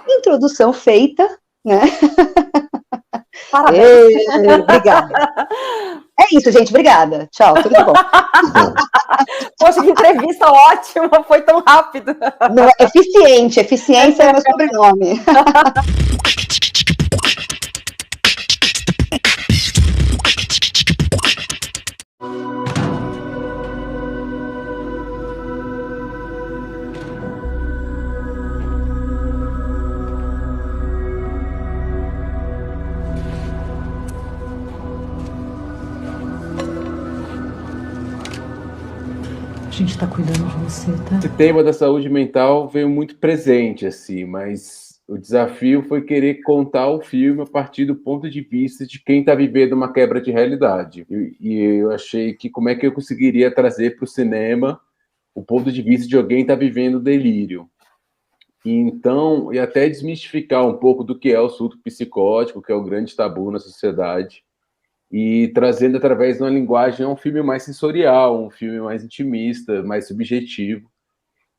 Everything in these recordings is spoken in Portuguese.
Introdução feita, né? Parabéns. Obrigada. É isso, gente. Obrigada. Tchau, tudo de bom. Poxa, que entrevista ótima. Foi tão rápido. Não, eficiente. Eficiência é meu sobrenome. A gente tá cuidando de você, tá? Esse tema da saúde mental veio muito presente, assim, mas o desafio foi querer contar o filme a partir do ponto de vista de quem está vivendo uma quebra de realidade. E eu achei que como é que eu conseguiria trazer para o cinema o ponto de vista de alguém que está vivendo delírio. Então, e até desmistificar um pouco do que é o surto psicótico, que é o grande tabu na sociedade, e trazendo através de uma linguagem um filme mais sensorial, um filme mais intimista, mais subjetivo,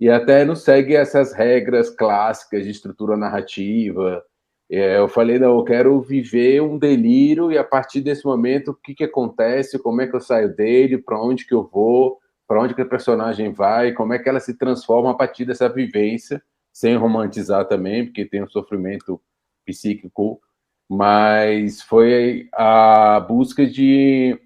e até não segue essas regras clássicas de estrutura narrativa. Eu falei, não, eu quero viver um delírio e a partir desse momento, o que acontece, como é que eu saio dele, para onde que eu vou, para onde que a personagem vai, como é que ela se transforma a partir dessa vivência, sem romantizar também, porque tem um sofrimento psíquico, mas foi a busca de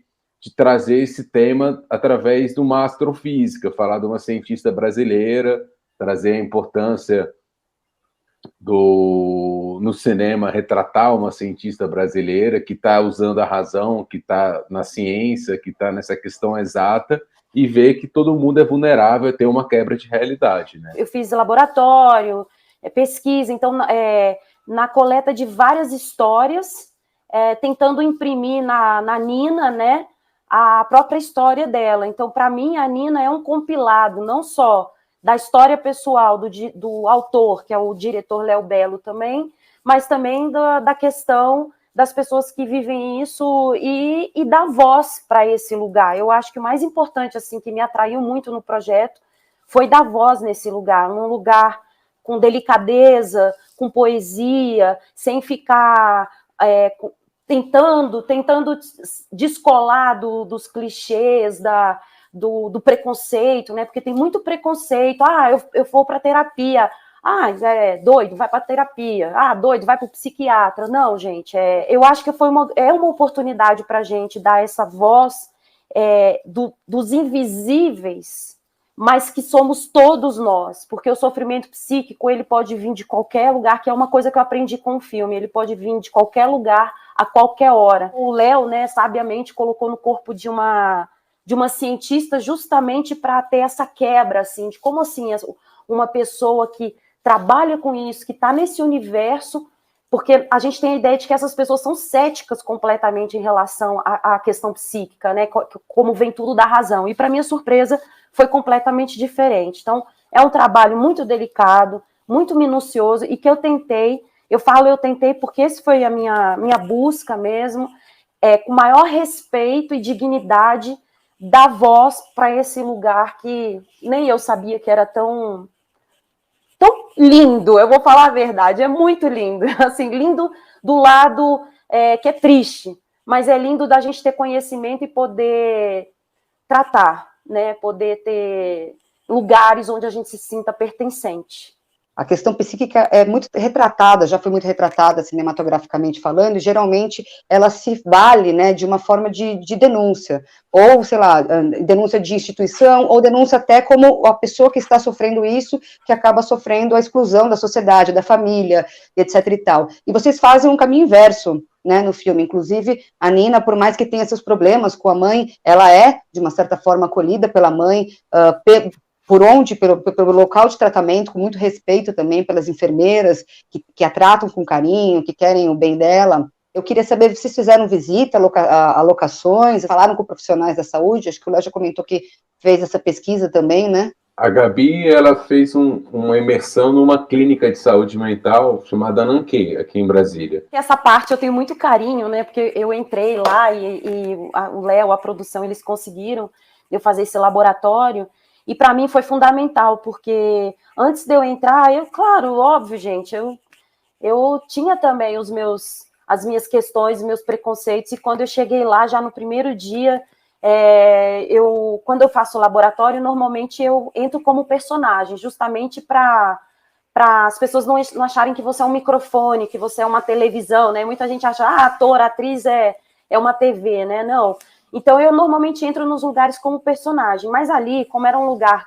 trazer esse tema através de uma astrofísica, falar de uma cientista brasileira, trazer a importância no cinema, retratar uma cientista brasileira que está usando a razão, que está na ciência, que está nessa questão exata, e ver que todo mundo é vulnerável a ter uma quebra de realidade, né? Eu fiz laboratório, pesquisa, então na coleta de várias histórias, tentando imprimir na Nina, né, a própria história dela. Então, para mim, a Nina é um compilado, não só da história pessoal do autor, que é o diretor Léo Belo também, mas também da questão das pessoas que vivem isso e dar voz para esse lugar. Eu acho que o mais importante, assim, que me atraiu muito no projeto foi dar voz nesse lugar, num lugar com delicadeza, com poesia, sem ficar tentando descolar dos clichês, do preconceito, né? Porque tem muito preconceito. Eu vou para terapia. Doido, vai para terapia. Doido, vai para o psiquiatra. Não, gente, eu acho que é uma oportunidade para a gente dar essa voz dos invisíveis, mas que somos todos nós, porque o sofrimento psíquico, ele pode vir de qualquer lugar, que é uma coisa que eu aprendi com o filme, ele pode vir de qualquer lugar, a qualquer hora. O Léo, né, sabiamente colocou no corpo de uma cientista justamente para ter essa quebra, assim, de como assim uma pessoa que trabalha com isso, que está nesse universo, porque a gente tem a ideia de que essas pessoas são céticas completamente em relação à questão psíquica, né, como vem tudo da razão, e para minha surpresa foi completamente diferente. Então, é um trabalho muito delicado, muito minucioso, e que eu tentei porque esse foi a minha busca mesmo, com maior respeito e dignidade, dar voz para esse lugar que nem eu sabia que era tão lindo. Eu vou falar a verdade, é muito lindo, assim, lindo do lado que é triste, mas é lindo da gente ter conhecimento e poder tratar, né? Poder ter lugares onde a gente se sinta pertencente. A questão psíquica é muito retratada, já foi muito retratada cinematograficamente falando, e geralmente ela se vale, né, de uma forma de denúncia, ou, sei lá, denúncia de instituição, ou denúncia até como a pessoa que está sofrendo isso, que acaba sofrendo a exclusão da sociedade, da família, etc e tal. E vocês fazem um caminho inverso, né, no filme. Inclusive, a Nina, por mais que tenha seus problemas com a mãe, ela é, de uma certa forma, acolhida pela mãe, pelo local de tratamento, com muito respeito também pelas enfermeiras, que a tratam com carinho, que querem o bem dela. Eu queria saber se vocês fizeram visita a locações, falaram com profissionais da saúde, acho que o Léo já comentou que fez essa pesquisa também, né? A Gabi, ela fez uma imersão numa clínica de saúde mental chamada Nanquê, aqui em Brasília. Essa parte eu tenho muito carinho, né, porque eu entrei lá e o Léo, a produção, eles conseguiram eu fazer esse laboratório. E para mim foi fundamental, porque antes de eu entrar, claro, óbvio, gente, eu eu tinha também as minhas questões, meus preconceitos, e quando eu cheguei lá, já no primeiro dia, quando eu faço laboratório, normalmente eu entro como personagem, justamente para as pessoas não acharem que você é um microfone, que você é uma televisão, né? Muita gente acha, ator, atriz é uma TV, né? Não. Então, eu normalmente entro nos lugares como personagem, mas ali, como era um lugar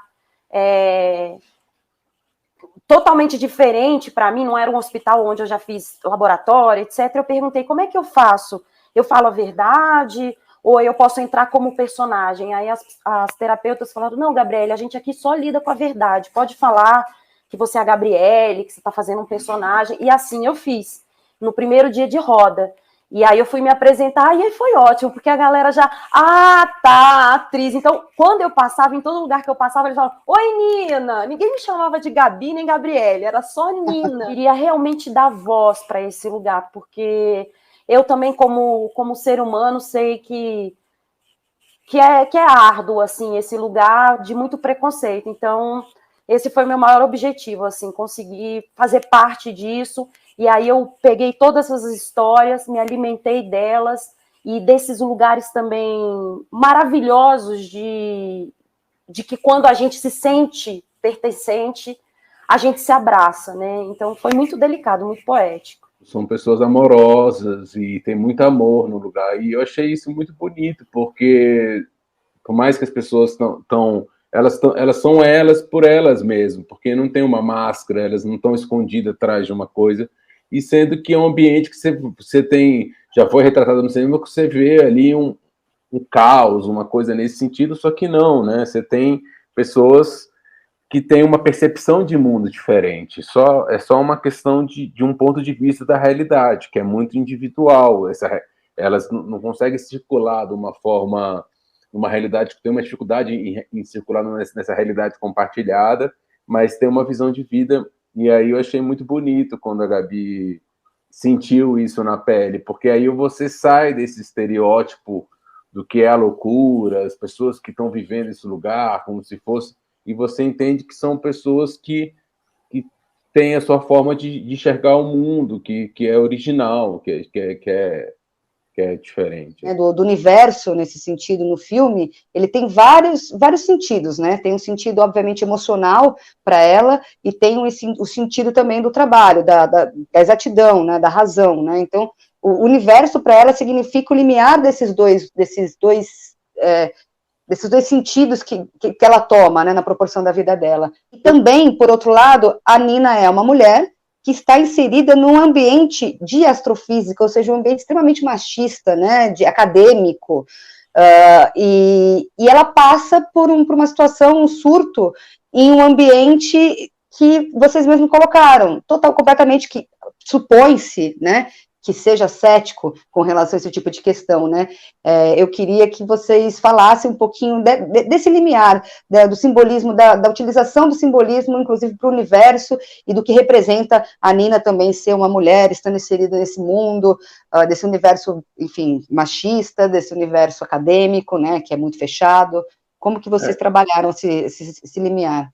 totalmente diferente para mim, não era um hospital onde eu já fiz laboratório, etc., eu perguntei, como é que eu faço? Eu falo a verdade ou eu posso entrar como personagem? Aí as terapeutas falaram, não, Gabriele, a gente aqui só lida com a verdade, pode falar que você é a Gabriele, que você está fazendo um personagem, e assim eu fiz, no primeiro dia de roda. E aí eu fui me apresentar e aí foi ótimo, porque a galera já, tá, atriz. Então, quando eu passava, em todo lugar que eu passava, eles falavam, oi, Nina! Ninguém me chamava de Gabi nem Gabriele, era só Nina. Eu queria realmente dar voz para esse lugar, porque eu também, como ser humano, sei que é árduo, assim, esse lugar de muito preconceito. Então, esse foi o meu maior objetivo, assim, conseguir fazer parte disso. E aí eu peguei todas essas histórias, me alimentei delas, e desses lugares também maravilhosos de que quando a gente se sente pertencente, a gente se abraça, né? Então foi muito delicado, muito poético. São pessoas amorosas e tem muito amor no lugar. E eu achei isso muito bonito, porque por mais que as pessoas elas são elas por elas mesmas, porque não tem uma máscara, elas não estão escondidas atrás de uma coisa, e sendo que é um ambiente que você tem, já foi retratado no cinema, que você vê ali um caos, uma coisa nesse sentido, só que não, né? Você tem pessoas que têm uma percepção de mundo diferente, é só uma questão de um ponto de vista da realidade, que é muito individual, elas não conseguem circular de uma forma, uma realidade que tem uma dificuldade em circular nessa realidade compartilhada, mas tem uma visão de vida, e aí eu achei muito bonito quando a Gabi sentiu isso na pele, porque aí você sai desse estereótipo do que é a loucura, as pessoas que estão vivendo esse lugar, como se fosse, e você entende que são pessoas que têm a sua forma de enxergar o mundo, que é original, que é diferente. Do universo, nesse sentido, no filme, ele tem vários sentidos, né? Tem um sentido, obviamente, emocional para ela, e tem o sentido também do trabalho, da exatidão, né? Da razão, né? Então, o universo para ela significa o limiar desses dois sentidos que ela toma, né, na proporção da vida dela. E também, por outro lado, a Nina é uma mulher que está inserida num ambiente de astrofísica, ou seja, um ambiente extremamente machista, né, de acadêmico, e ela passa por uma situação, um surto, em um ambiente que vocês mesmos colocaram, completamente que supõe-se, né, que seja cético com relação a esse tipo de questão, né? Eu queria que vocês falassem um pouquinho desse limiar, do simbolismo, da utilização do simbolismo, inclusive para o universo, e do que representa a Nina também ser uma mulher, estando inserida nesse mundo, desse universo, enfim, machista, desse universo acadêmico, né, que é muito fechado. Como que vocês trabalharam esse limiar?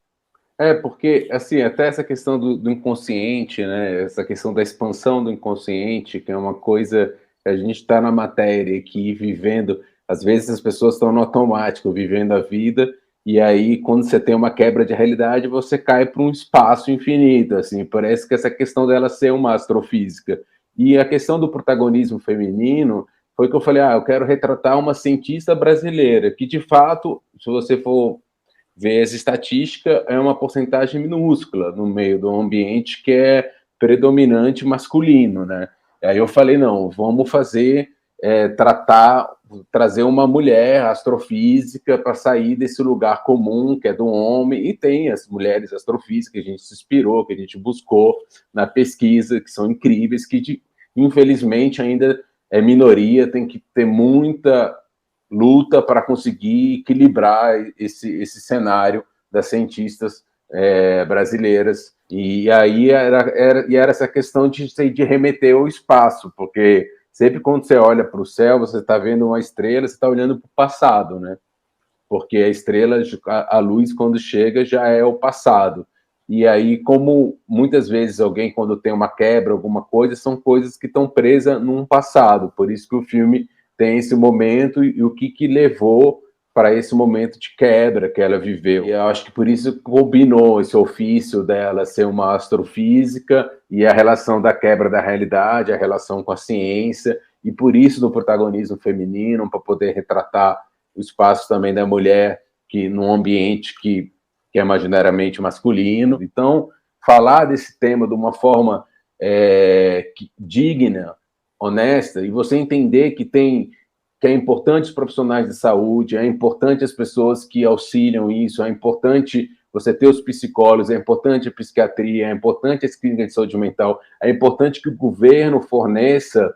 Porque, assim, até essa questão do inconsciente, né, essa questão da expansão do inconsciente, que é uma coisa que a gente está na matéria aqui, vivendo, às vezes as pessoas estão no automático, vivendo a vida, e aí, quando você tem uma quebra de realidade, você cai para um espaço infinito, assim, parece que essa questão dela ser uma astrofísica. E a questão do protagonismo feminino foi que eu falei, eu quero retratar uma cientista brasileira, que, de fato, se você for ver as estatísticas, é uma porcentagem minúscula no meio do ambiente que é predominante masculino, né? Aí eu falei, não, vamos trazer uma mulher astrofísica para sair desse lugar comum que é do homem, e tem as mulheres astrofísicas que a gente se inspirou, que a gente buscou na pesquisa, que são incríveis, que infelizmente ainda é minoria, tem que ter muita luta para conseguir equilibrar esse cenário das cientistas brasileiras. E aí era essa questão de remeter ao espaço, porque sempre quando você olha para o céu, você está vendo uma estrela, você está olhando para o passado, né? Porque a estrela, a luz, quando chega, já é o passado. E aí, como muitas vezes alguém, quando tem uma quebra, alguma coisa, são coisas que estão presas num passado. Por isso que o filme tem esse momento e o que levou para esse momento de quebra que ela viveu. E eu acho que por isso combinou esse ofício dela ser uma astrofísica e a relação da quebra da realidade, a relação com a ciência, e por isso do protagonismo feminino, para poder retratar o espaço também da mulher que num ambiente que é imaginariamente masculino. Então, falar desse tema de uma forma digna, honesta, e você entender que é importante os profissionais de saúde, é importante as pessoas que auxiliam isso, é importante você ter os psicólogos, é importante a psiquiatria, é importante as clínicas de saúde mental, é importante que o governo forneça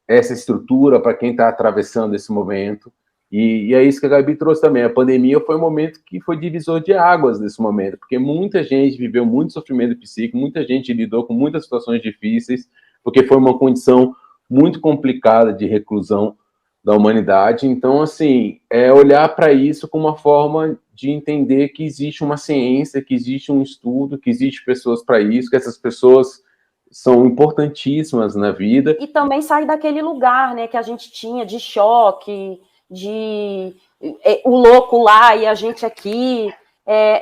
essa estrutura para quem está atravessando esse momento. E é isso que a Gabi trouxe também. A pandemia foi um momento que foi divisor de águas nesse momento, porque muita gente viveu muito sofrimento psíquico, muita gente lidou com muitas situações difíceis, porque foi uma condição muito complicada de reclusão da humanidade. Então, assim, é olhar para isso com uma forma de entender que existe uma ciência, que existe um estudo, que existe pessoas para isso, que essas pessoas são importantíssimas na vida. E também sair daquele lugar, né, que a gente tinha de choque, de o louco lá e a gente aqui.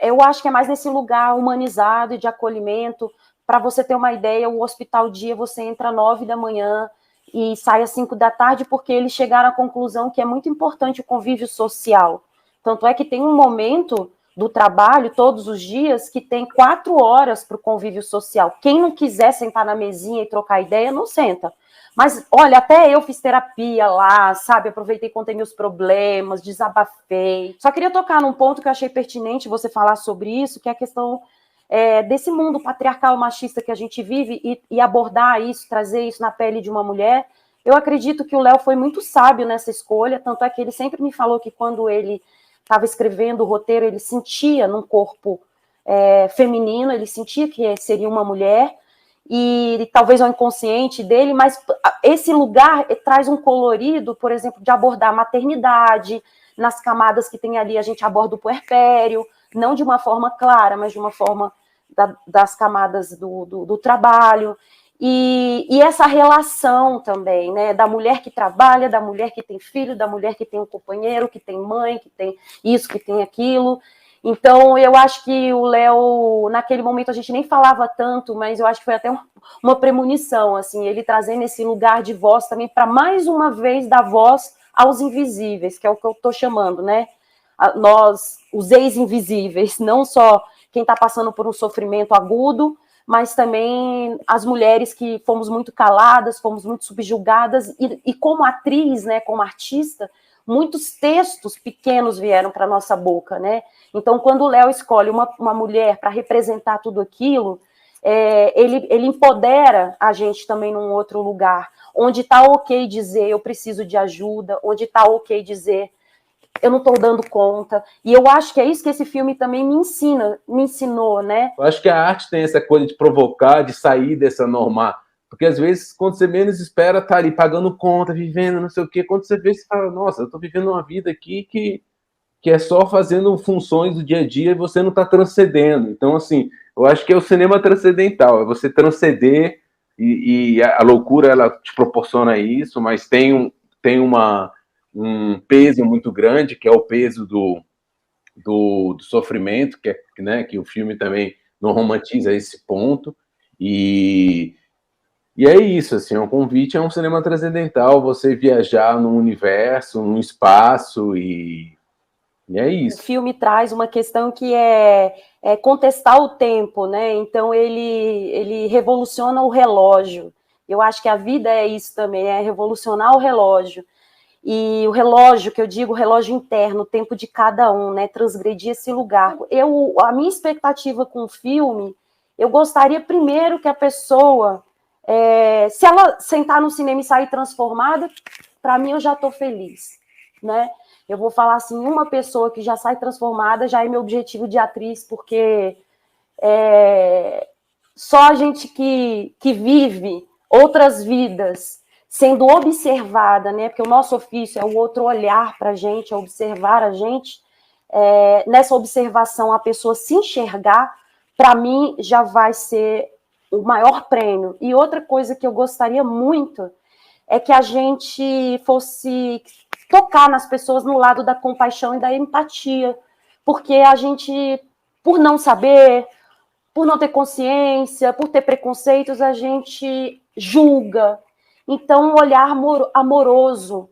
Eu acho que é mais nesse lugar humanizado e de acolhimento. Para você ter uma ideia, o Hospital Dia, você entra às 9 da manhã e sai às 5 da tarde, porque eles chegaram à conclusão que é muito importante o convívio social. Tanto é que tem um momento do trabalho, todos os dias, que tem 4 horas para o convívio social. Quem não quiser sentar na mesinha e trocar ideia, não senta. Mas, olha, até eu fiz terapia lá, sabe? Aproveitei, contei meus problemas, desabafei. Só queria tocar num ponto que eu achei pertinente você falar sobre isso, que é a questão desse mundo patriarcal machista que a gente vive e abordar isso, trazer isso na pele de uma mulher. Eu acredito que o Léo foi muito sábio nessa escolha, tanto é que ele sempre me falou que quando ele estava escrevendo o roteiro, ele sentia num corpo feminino, ele sentia que seria uma mulher, e talvez ao inconsciente dele, mas esse lugar traz um colorido, por exemplo, de abordar a maternidade, nas camadas que tem ali a gente aborda o puerpério, não de uma forma clara, mas de uma forma das camadas do trabalho, e essa relação também, né, da mulher que trabalha, da mulher que tem filho, da mulher que tem um companheiro, que tem mãe, que tem isso, que tem aquilo. Então, eu acho que o Léo, naquele momento, a gente nem falava tanto, mas eu acho que foi até uma premonição, assim, ele trazendo esse lugar de voz também, para mais uma vez dar voz aos invisíveis, que é o que eu estou chamando, né? Nós, os ex-invisíveis, não só quem está passando por um sofrimento agudo, mas também as mulheres que fomos muito caladas, fomos muito subjugadas, e como atriz, né, como artista, muitos textos pequenos vieram para a nossa boca, né? Então, quando o Léo escolhe uma mulher para representar tudo aquilo, ele empodera a gente também num outro lugar, onde está ok dizer eu preciso de ajuda, onde está ok dizer eu não estou dando conta. E eu acho que é isso que esse filme também me ensinou, né? Eu acho que a arte tem essa coisa de provocar, de sair dessa norma. Porque às vezes, quando você menos espera, tá ali pagando conta, vivendo, não sei o quê. Quando você vê, você fala, nossa, eu estou vivendo uma vida aqui que é só fazendo funções do dia a dia e você não está transcendendo. Então, assim, eu acho que é o cinema transcendental, é você transcender e a loucura, ela te proporciona isso, mas tem um peso muito grande, que é o peso do sofrimento, né, que o filme também não romantiza esse ponto, e é isso, assim, o convite é um cinema transcendental, você viajar num universo, num espaço, e é isso. O filme traz uma questão que é contestar o tempo, né? Então ele revoluciona o relógio. Eu acho que a vida é isso também, é revolucionar o relógio. E o relógio, que eu digo, o relógio interno, o tempo de cada um, né? Transgredir esse lugar. A minha expectativa com o filme, eu gostaria primeiro que a pessoa, se ela sentar no cinema e sair transformada, para mim eu já estou feliz, né? Eu vou falar assim, uma pessoa que já sai transformada já é meu objetivo de atriz, porque só a gente que vive outras vidas sendo observada, né? Porque o nosso ofício é o outro olhar para a gente, é observar a gente. Nessa observação, a pessoa se enxergar, para mim já vai ser o maior prêmio. E outra coisa que eu gostaria muito é que a gente fosse tocar nas pessoas no lado da compaixão e da empatia, porque a gente, por não saber, por não ter consciência, por ter preconceitos, a gente julga. Então, um olhar amoroso,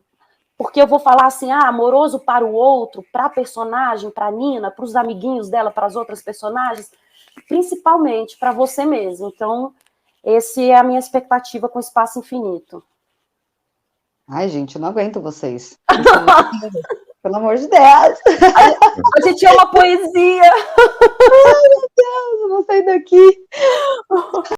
porque eu vou falar assim, amoroso para o outro, para a personagem, para a Nina, para os amiguinhos dela, para as outras personagens, principalmente para você mesmo. Então, essa é a minha expectativa com Espaço Infinito. Ai, gente, eu não aguento vocês. Pelo amor de Deus. A gente é uma poesia. Ai, meu Deus, eu vou sair daqui.